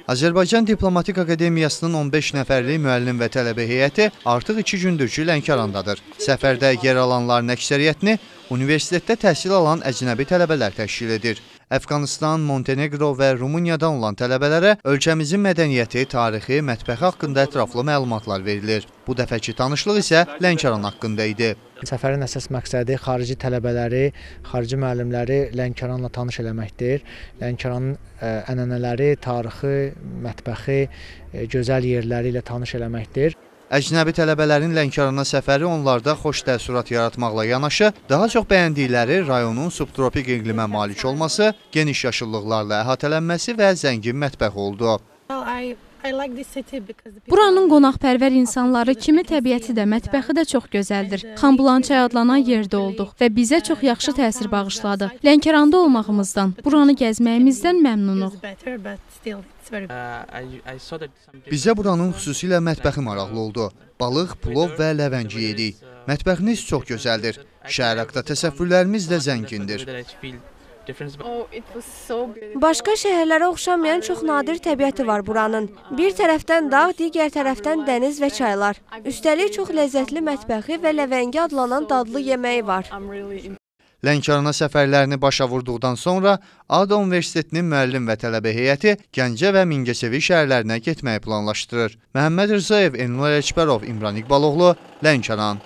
Azərbaycan Diplomatik Akademiyasının 15 nəfərlik müəllim və tələbə heyəti artıq 2 gündür ki, Lənkərandadır. Səfərdə yer alanların əksəriyyətini universitetdə təhsil alan əcnəbi tələbələr təşkil edir. Əfqanistan, Montenegro və Rumıniyadan olan tələbələrə ölkəmizin mədəniyyəti, tarixi, mətbəxi haqqında ətraflı məlumatlar verilir. Bu dəfəki tanışlıq isə Lənkəran haqqında idi. Səfərin əsas məqsədi xarici tələbələri, xarici müəllimləri Lənkəranla tanış eləməkdir. Lənkəranın ənənələri, tarixi, mətbəxi, gözəl yerləri ilə tanış eləməkdir. Əcnəbi tələbələrin Lənkərana səfəri onlarda xoş təəssürat yaratmaqla yanaşı, daha çox bəyəndikləri rayonun subtropik iqlimə malik olması, geniş yaşıllıqlarla əhatələnməsi və zəngin mətbəxi oldu. Buranın qonaqpərvər insanları kimi təbiəti də, mətbəxi də çox gözəldir. Xanbulançay adlanan yerdə olduq və bizə çox yaxşı təsir bağışladı. Lənkəranda olmağımızdan, buranı gəzməyimizdən məmnunuq. Bizə buranın xüsusilə mətbəxi maraqlı oldu. Balıq, plov və ləvəngi yedik. Mətbəxiniz çox gözəldir. Şəhər haqda təsəvvürlərimiz də zəngindir. Başqa şəhərlərə oxşamayan çox nadir təbiəti var buranın. Bir tərəfdən dağ, digər tərəfdən dəniz və çaylar. Üstəlik çox ləzzətli mətbəxi və ləvəngi adlanan dadlı yeməyi var. Lənkərana səfərlərini başa vurduqdan sonra ADA Universitetinin müəllim və tələbə heyəti Gəncə və Mingəçevir şəhərlərinə getməyi planlaşdırır. Məhəmməd Rzayev, Elnur Ələkbərov, İmran İqbaloğlu, Lənkəran.